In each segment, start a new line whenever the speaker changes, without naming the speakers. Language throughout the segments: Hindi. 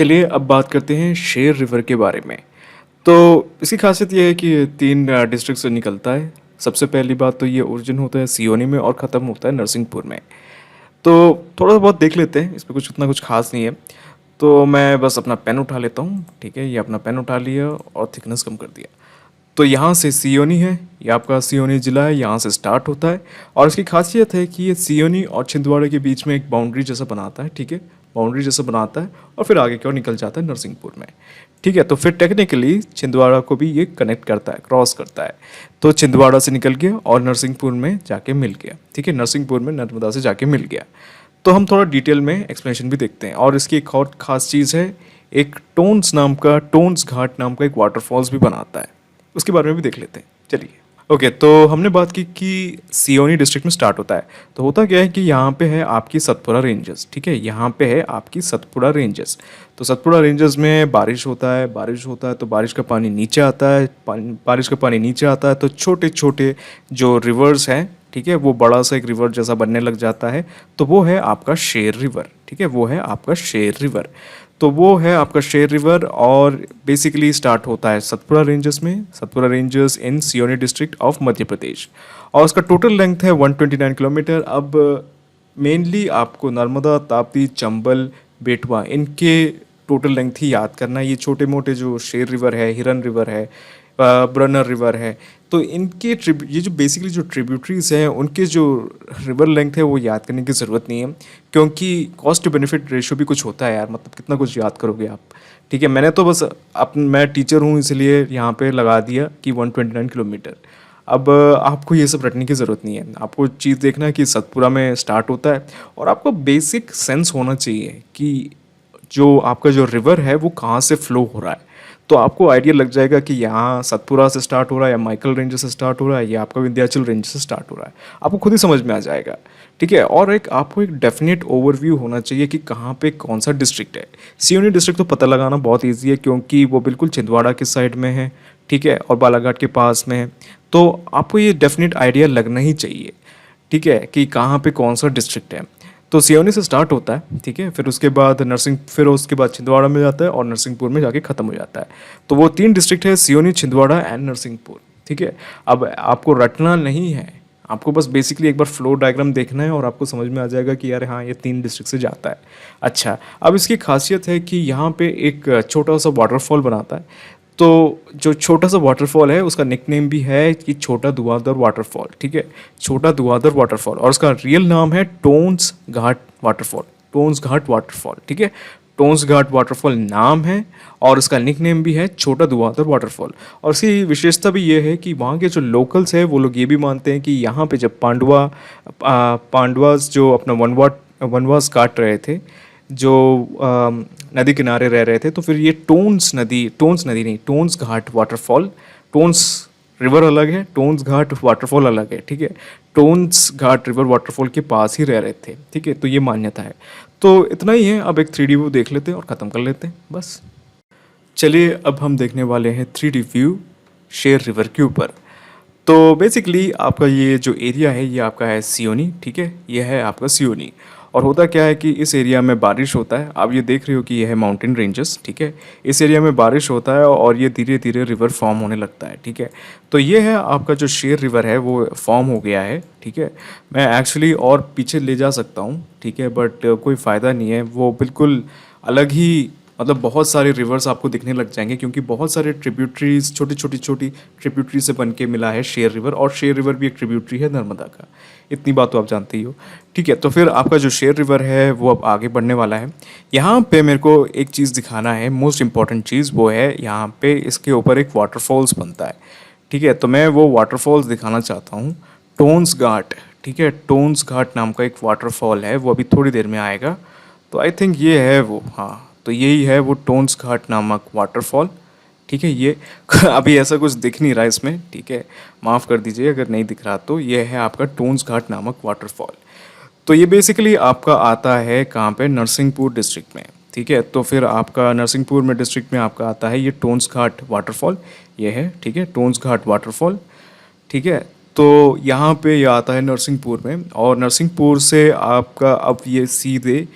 चलिए अब बात करते हैं शेर रिवर के बारे में। तो इसकी खासियत ये है कि ये 3 डिस्ट्रिक्ट से निकलता है। सबसे पहली बात तो ये ओरिजिन होता है सियोनी में और ख़त्म होता है नरसिंहपुर में। तो थोड़ा बहुत देख लेते हैं, इसमें कुछ उतना कुछ खास नहीं है। तो मैं बस अपना पेन उठा लेता हूँ, ठीक है? ये अपना पेन उठा लिया और थिकनेस कम कर दिया। तो यहाँ से सियोनी है, ये आपका सियोनी ज़िला है, यहाँ से स्टार्ट होता है। और इसकी खासियत है कि ये सियोनी और छिंदवाड़ा के बीच में एक बाउंड्री जैसा बनाता है, ठीक है? बाउंड्री जैसा बनाता है और फिर आगे की ओर निकल जाता है नरसिंहपुर में, ठीक है? तो फिर टेक्निकली छिंदवाड़ा को भी ये कनेक्ट करता है, क्रॉस करता है। तो छिंदवाड़ा से निकल गया और नरसिंहपुर में जाके मिल गया, ठीक है? नरसिंहपुर में नर्मदा से जाके मिल गया। तो हम थोड़ा डिटेल में एक्सप्लेनेशन भी देखते हैं। और इसकी एक और ख़ास चीज़ है, एक टोन्स घाट नाम का एक वाटरफॉल्स भी बनाता है। उसके बारे में भी देख लेते हैं, चलिए। ओके, तो हमने बात की कि सियोनी डिस्ट्रिक्ट में स्टार्ट होता है। तो होता क्या है कि यहाँ पे है आपकी सतपुड़ा रेंजेस, ठीक है? यहाँ पे है आपकी सतपुड़ा रेंजेस। तो सतपुड़ा रेंजेस में बारिश होता है तो बारिश का पानी नीचे आता है। बारिश का पानी नीचे आता है तो छोटे छोटे जो रिवर्स हैं, ठीक है, वो बड़ा सा एक रिवर जैसा बनने लग जाता है। तो वो है आपका शेर रिवर, ठीक है? वो है आपका शेर रिवर। तो वो है आपका शेर रिवर और बेसिकली स्टार्ट होता है सतपुड़ा रेंजेस में, Satpura ranges in Seoni district of Madhya Pradesh. और उसका टोटल लेंथ है 129 किलोमीटर। अब मेनली आपको नर्मदा, ताप्ती, चंबल, बेटवा इनके टोटल लेंथ ही याद करना है। ये छोटे मोटे जो शेर रिवर है, हिरन रिवर है, ब्रनर रिवर है, तो इनके ये जो बेसिकली जो ट्रिब्यूटरीज हैं उनके जो रिवर लेंथ है वो याद करने की ज़रूरत नहीं है, क्योंकि कॉस्ट टू बेनिफिट रेशियो भी कुछ होता है यार। मतलब कितना कुछ याद करोगे आप, ठीक है? मैंने तो बस मैं टीचर हूँ इसलिए यहाँ पे लगा दिया कि 129 किलोमीटर। अब आपको ये सब रटने की ज़रूरत नहीं है। आपको चीज़ देखना है कि सतपुरा में स्टार्ट होता है और आपको बेसिक सेंस होना चाहिए कि जो आपका जो रिवर है वो कहाँ से फ्लो हो रहा है। तो आपको आइडिया लग जाएगा कि यहाँ सतपुरा से स्टार्ट हो रहा है या माइकल रेंज से स्टार्ट हो रहा है या आपका विंध्याचल रेंज से स्टार्ट हो रहा है। आपको खुद ही समझ में आ जाएगा, ठीक है? और आपको एक डेफिनेट ओवरव्यू होना चाहिए कि कहाँ पे कौन सा डिस्ट्रिक्ट है। सियोनी डिस्ट्रिक्ट तो पता लगाना बहुत ईजी है क्योंकि वो बिल्कुल छिंदवाड़ा के साइड में है, ठीक है? और बालाघाट के पास में है। तो आपको ये डेफिनेट आइडिया लगना ही चाहिए, ठीक है, कि कहाँ पे कौन सा डिस्ट्रिक्ट है। तो सियोनी से स्टार्ट होता है, ठीक है? फिर उसके बाद छिंदवाड़ा में जाता है और नरसिंहपुर में जाके ख़त्म हो जाता है। तो वो 3 डिस्ट्रिक्ट है, सियोनी, छिंदवाड़ा एंड नरसिंहपुर, ठीक है? अब आपको रटना नहीं है, आपको बस बेसिकली एक बार फ्लो डायग्राम देखना है और आपको समझ में आ जाएगा कि यार हाँ, ये 3 डिस्ट्रिक्ट से जाता है। अच्छा, अब इसकी खासियत है कि यहाँ पे एक छोटा सा वाटरफॉल बनाता है। तो जो छोटा सा वाटरफॉल है उसका निकनेम भी है कि छोटा धुआंधार वाटरफॉल, ठीक है? छोटा धुआंधार वाटरफॉल। और उसका रियल नाम है टोन्स घाट वाटरफॉल, टोन्स घाट वाटरफॉल, ठीक है? टोन्स घाट वाटरफॉल नाम है और उसका निकनेम भी है छोटा धुआंधार वाटरफॉल। और इसकी विशेषता भी ये है कि वहाँ के जो लोकल्स हैं वो लोग ये भी मानते हैं कि यहाँ पे जब पांडवास जो अपना वनवास काट रहे थे, जो नदी किनारे रह रहे थे, तो फिर ये टोन्स नदी नहीं, टोन्स घाट वाटरफॉल, टोन्स रिवर अलग है, टोन्स घाट वाटरफॉल अलग है, ठीक है? टोन्स घाट रिवर वाटरफॉल के पास ही रह रहे थे, ठीक है? तो ये मान्यता है। तो इतना ही है। अब एक 3D व्यू देख लेते हैं और ख़त्म कर लेते हैं बस। चलिए अब हम देखने वाले हैं 3D व्यू शेर रिवर के ऊपर। तो बेसिकली आपका ये जो एरिया है ये आपका है सियोनी, ठीक है? ये है आपका सियोनी। और होता क्या है कि इस एरिया में बारिश होता है। आप ये देख रहे हो कि ये है माउंटेन रेंजेस, ठीक है? इस एरिया में बारिश होता है और ये धीरे धीरे रिवर फॉर्म होने लगता है, ठीक है? तो ये है आपका जो शेर रिवर है वो फॉर्म हो गया है, ठीक है? मैं एक्चुअली और पीछे ले जा सकता हूँ, ठीक है? बट कोई फ़ायदा नहीं है, वो बिल्कुल अलग ही, मतलब बहुत सारे रिवर्स आपको दिखने लग जाएंगे क्योंकि बहुत सारे ट्रिब्यूटरीज छोटी ट्रिब्यूटरी से बन के मिला है शेर रिवर। और शेर रिवर भी एक ट्रिब्यूटरी है नर्मदा का, इतनी बात तो आप जानते ही हो, ठीक है? तो फिर आपका जो शेर रिवर है वो अब आगे बढ़ने वाला है। यहाँ पे मेरे को एक चीज़ दिखाना है, मोस्ट इंपॉर्टेंट चीज़, वो है यहाँ पे इसके ऊपर एक वाटरफॉल्स बनता है, ठीक है? तो मैं वो वाटरफॉल्स दिखाना चाहता हूँ। टोन्स घाट, ठीक है? टोन्स घाट नाम का एक वाटरफॉल है, वो अभी थोड़ी देर में आएगा। तो आई थिंक ये है वो, हाँ, तो यही है वो टोन्स घाट नामक वाटरफॉल, ठीक है? ये अभी ऐसा कुछ दिख नहीं रहा है इसमें, ठीक है? माफ़ कर दीजिए अगर नहीं दिख रहा। तो ये है आपका टोन्स घाट नामक वाटरफॉल। तो ये बेसिकली आपका आता है कहाँ पे, नरसिंहपुर डिस्ट्रिक्ट में, ठीक है? तो फिर आपका नरसिंहपुर में डिस्ट्रिक्ट में आपका आता है ये टोन्स घाट वाटरफॉल, ये है, ठीक है? टोन्स घाट वाटरफॉल, ठीक है? तो यहाँ पे ये आता है नरसिंहपुर में। और नरसिंहपुर से आपका अब ये सीधे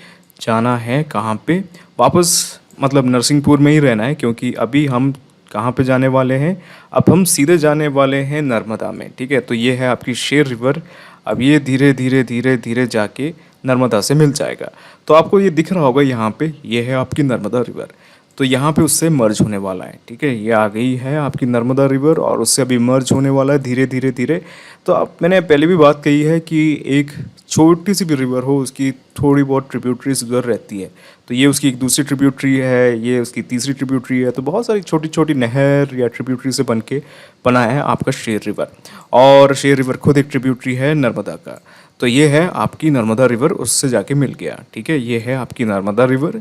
जाना है कहाँ पे, वापस मतलब नरसिंहपुर में ही रहना है, क्योंकि अभी हम कहाँ पे जाने वाले हैं, अब हम सीधे जाने वाले हैं नर्मदा में। ठीक है, तो ये है आपकी शेर रिवर। अब ये धीरे धीरे धीरे धीरे जाके नर्मदा से मिल जाएगा। तो आपको ये दिख रहा होगा यहाँ पे, ये है आपकी नर्मदा रिवर। तो यहाँ पे उससे मर्ज होने वाला है। ठीक है, ये आ गई है आपकी नर्मदा रिवर और उससे अभी मर्ज होने वाला है धीरे धीरे धीरे। तो अब मैंने पहले भी बात कही है कि एक छोटी सी भी रिवर हो, उसकी थोड़ी बहुत ट्रिब्यूटरीज उधर रहती है। तो ये उसकी एक दूसरी ट्रिब्यूटरी है, ये उसकी तीसरी ट्रिब्यूटरी है। तो बहुत सारी छोटी छोटी नहर या ट्रिब्यूटरी से बन के बना है आपका शेर रिवर। और शेर रिवर खुद एक ट्रिब्यूटरी है नर्मदा का। तो ये है आपकी नर्मदा रिवर, उससे जाके मिल गया। ठीक है, ये है आपकी नर्मदा रिवर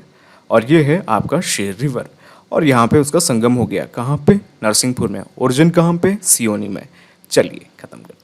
और ये है आपका शेर रिवर। और यहाँ पे उसका संगम हो गया, कहाँ पे? नरसिंहपुर में। ओरिजिन कहाँ पे? सियोनी में। चलिए ख़त्म करते हैं।